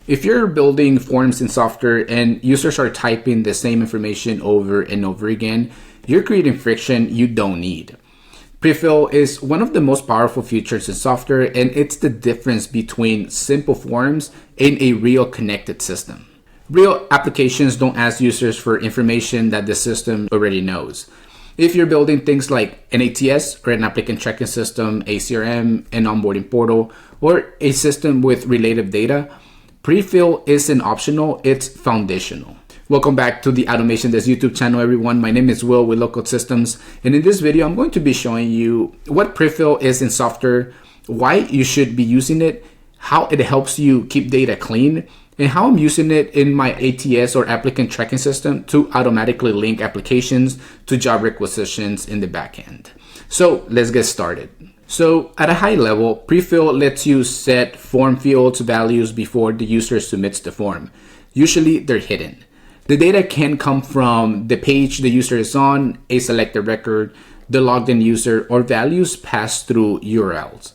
If you're building forms in Softr and users are typing the same information over and over again, you're creating friction you don't need. Prefill is one of the most powerful features in Softr, and it's the difference between simple forms and a real connected system. Real applications don't ask users for information that the system already knows. If you're building things like an ATS or an Applicant Tracking System, a CRM, an onboarding portal, or a system with related data, Prefill isn't optional, it's foundational. Welcome back to the Automation Desk YouTube channel, everyone. My name is Will with Low-Code Systems, and in this video, I'm going to be showing you what Prefill is in Softr, why you should be using it, how it helps you keep data clean, and how I'm using it in my ATS or Applicant Tracking System to automatically link applications to job requisitions in the backend. So let's get started. So at a high level, Prefill lets you set form fields values before the user submits the form. Usually they're hidden. The data can come from the page the user is on, a selected record, the logged in user, or values passed through URLs.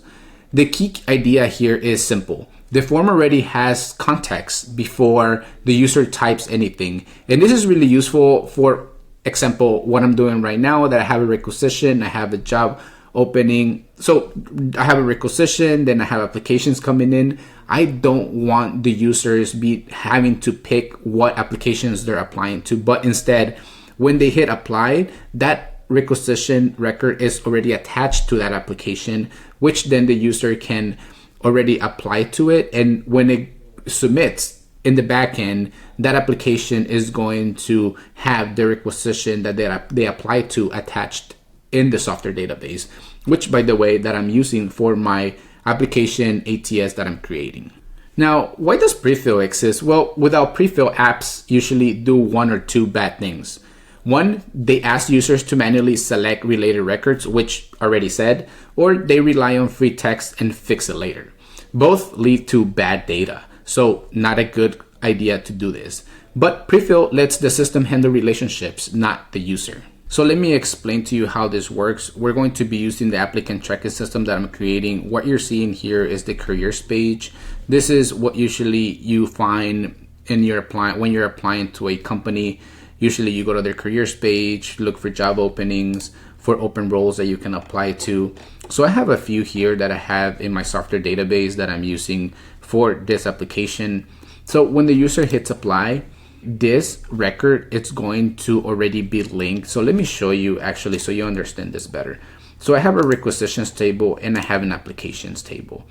The key idea here is simple. The form already has context before the user types anything. And this is really useful. For example, what I'm doing right now, that I have a requisition, I have a job opening. So I have a requisition, then I have applications coming in. I don't want the users be having to pick what applications they're applying to, but instead, when they hit apply, that requisition record is already attached to that application, which then the user can already apply to it. And when it submits in the backend, that application is going to have the requisition that they apply to attached in the Softr database, which, by the way, that I'm using for my application ATS that I'm creating. Now, why does Prefill exist? Well, without Prefill, apps usually do one or two bad things. One, they ask users to manually select related records, which already said, or they rely on free text and fix it later. Both lead to bad data, so not a good idea to do this. But Prefill lets the system handle relationships, not the user. So let me explain to you how this works. We're going to be using the Applicant Tracking System that I'm creating. What you're seeing here is the careers page. This is what usually you find in your when you're applying to a company. Usually you go to their careers page, look for job openings, for open roles that you can apply to. So I have a few here that I have in my Softr database that I'm using for this application. So when the user hits apply, this record, it's going to already be linked. So let me show you actually so you understand this better. So I have a requisitions table and I have an applications table.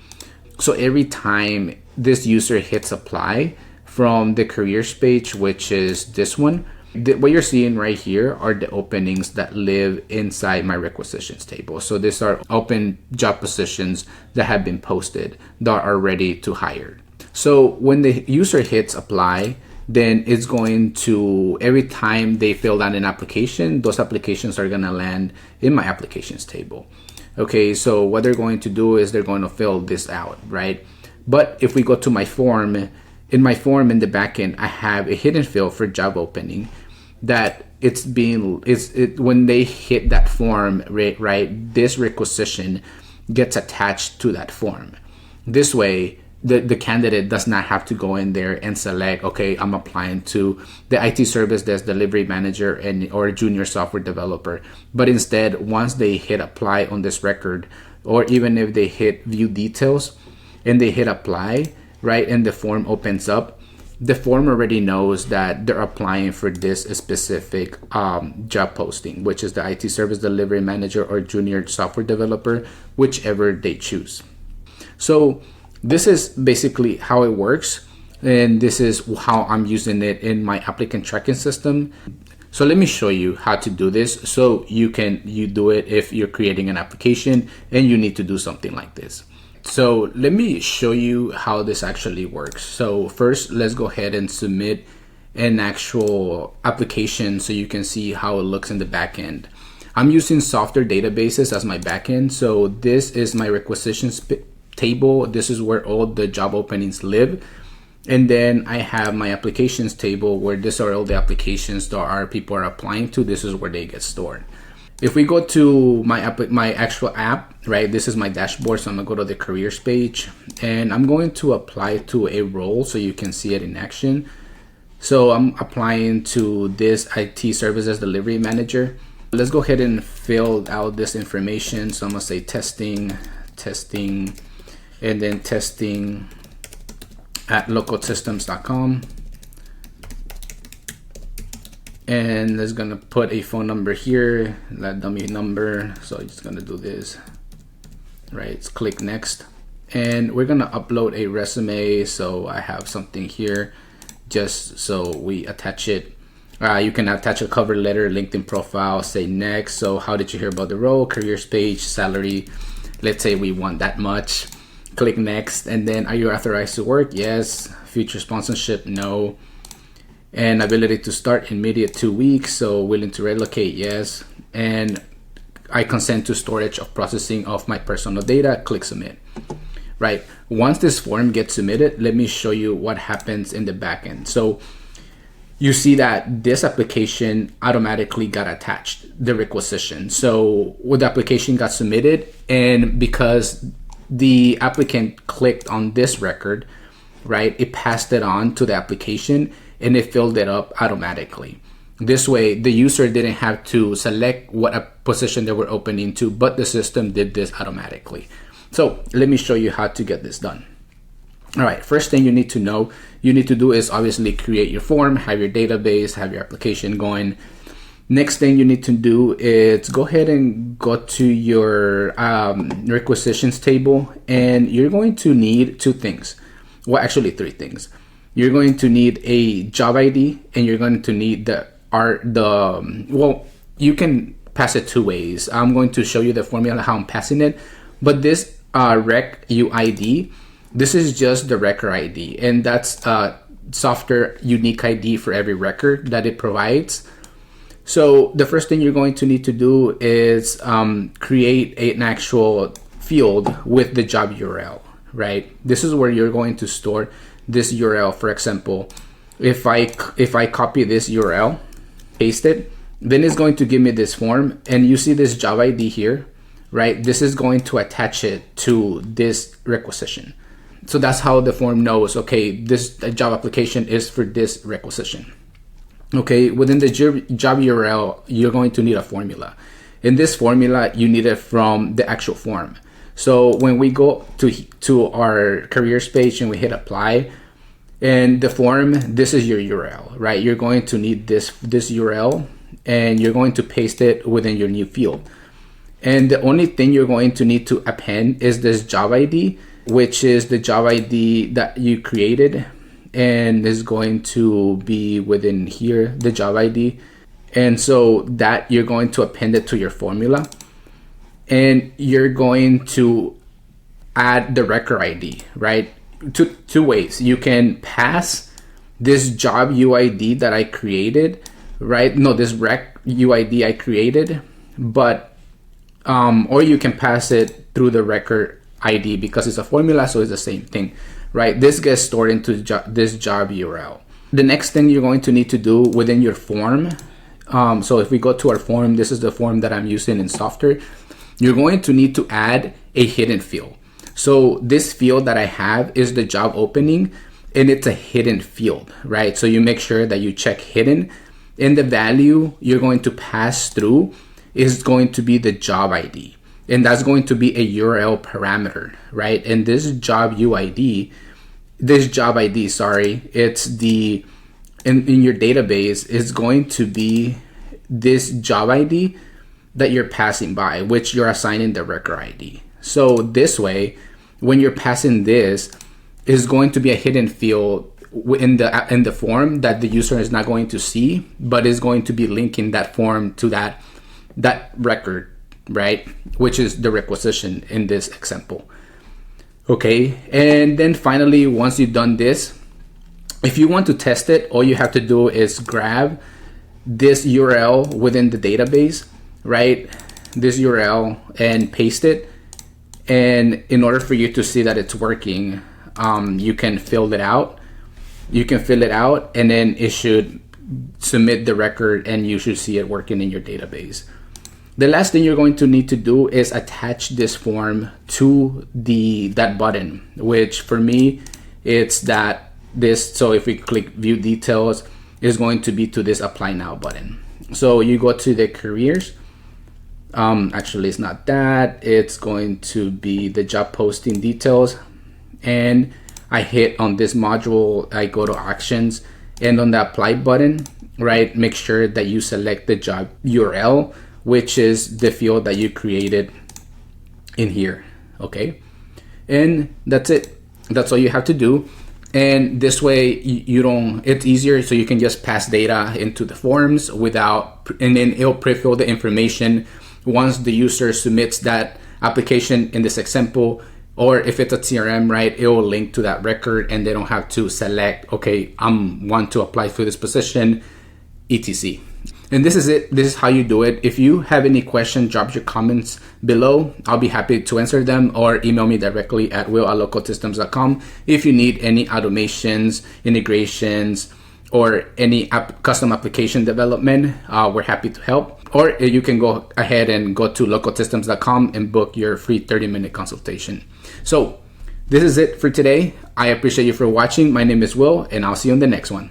So every time this user hits apply from the careers page, which is this one, what you're seeing right here are the openings that live inside my requisitions table. So these are open job positions that have been posted that are ready to hire. So when the user hits apply, then it's going to, every time they fill out an application, those applications are going to land in my applications table. Okay, so what they're going to do is they're going to fill this out, right? But if we go to my form, in my form in the backend, I have a hidden field for job opening that when they hit that form, right, this requisition gets attached to that form. This way, the candidate does not have to go in there and select, okay, I'm applying to the IT service desk delivery manager or junior software developer. But instead, once they hit apply on this record, or even if they hit view details and they hit apply, right, and the form opens up, the form already knows that they're applying for this specific job posting, which is the IT service delivery manager or junior software developer, whichever they choose. So this is basically how it works, and this is how I'm using it in my applicant tracking system. So let me show you how to do this so you do it if you're creating an application and you need to do something like this. So let me show you how this actually works. So first, let's go ahead and submit an actual application so you can see how it looks in the backend. I'm using Softr databases as my backend. So this is my requisitions table. This is where all the job openings live. And then I have my applications table where these are all the applications that people are applying to. This is where they get stored. If we go to my actual app, right, this is my dashboard. So I'm gonna go to the careers page and I'm going to apply to a role so you can see it in action. So I'm applying to this IT services delivery manager. Let's go ahead and fill out this information. So I'm gonna say testing, and then testing at localsystems.com. And let's gonna put a phone number here, that dummy number. So I'm just gonna do this, right? Let's click next. And we're gonna upload a resume. So I have something here just so we attach it. You can attach a cover letter, LinkedIn profile, say next. So how did you hear about the role? Careers page, salary. Let's say we want that much. Click next. And then are you authorized to work? Yes. Future sponsorship? No. And ability to start immediate 2 weeks. So willing to relocate? Yes. And I consent to storage of processing of my personal data. Click submit. Right. Once this form gets submitted, let me show you what happens in the backend. So you see that this application automatically got attached, the requisition. So when the application got submitted, and because the applicant clicked on this record, right, it passed it on to the application and it filled it up automatically. This way, the user didn't have to select what a position they were opening to, but the system did this automatically. So let me show you how to get this done. All right, first thing you need to do is obviously create your form, have your database, have your application going. Next thing you need to do is go ahead and go to your requisitions table, and you're going to need two things. Well, actually three things. You're going to need a job ID, and you're going to need well, you can pass it two ways. I'm going to show you the formula, how I'm passing it, but this rec UID, this is just the record ID, and that's Softr unique ID for every record that it provides. So the first thing you're going to need to do is create an actual field with the job URL, right? This is where you're going to store this URL. For example, if I copy this URL, paste it, then it's going to give me this form, and you see this job ID here, right? This is going to attach it to this requisition. So that's how the form knows, okay, this job application is for this requisition. Okay, within the job URL, you're going to need a formula. In this formula, you need it from the actual form. So when we go to our careers page and we hit apply, and the form, this is your URL, right? You're going to need this URL, and you're going to paste it within your new field. And the only thing you're going to need to append is this job ID, which is the job ID that you created, and is going to be within here, the job ID. And so that you're going to append it to your formula, and you're going to add the record ID, right? Two ways. You can pass this job UID that I created, right? No, this rec UID I created, but or you can pass it through the record ID because it's a formula, so it's the same thing, right? This gets stored into this job URL. The next thing you're going to need to do within your form, so if we go to our form, this is the form that I'm using in Softr. You're going to need to add a hidden field. So this field that I have is the job opening, and it's a hidden field, right? So you make sure that you check hidden, and the value you're going to pass through is going to be the job ID. And that's going to be a URL parameter, right? And this job ID, it's the, in your database, is going to be this job ID that you're passing by, which you're assigning the record ID. So this way, when you're passing this, is going to be a hidden field in the form that the user is not going to see, but is going to be linking that form to that record, right? Which is the requisition in this example. Okay, and then finally, once you've done this, if you want to test it, all you have to do is grab this URL within the database, right? This URL, and paste it. And in order for you to see that it's working, you can fill it out. You can fill it out, and then it should submit the record, and you should see it working in your database. The last thing you're going to need to do is attach this form to that button, which for me, it's this. So if we click view details, is going to be to this apply now button. So you go to the careers. Actually, it's not that. It's going to be the job posting details. And I hit on this module, I go to actions, and on the apply button, right, make sure that you select the job URL, which is the field that you created in here. Okay. And that's it. That's all you have to do. And this way it's easier, so you can just pass data into the forms and then it'll prefill the information once the user submits that application in this example. Or if it's a CRM, right, it will link to that record and they don't have to select, okay, want to apply for this position, etc. And this is it. This is how you do it. If you have any questions, drop your comments below. I'll be happy to answer them, or email me directly at will@localsystems.com if you need any automations, integrations, or any custom application development. We're happy to help. Or you can go ahead and go to localsystems.com and book your free 30-minute consultation. So this is it for today. I appreciate you for watching. My name is Will, and I'll see you on the next one.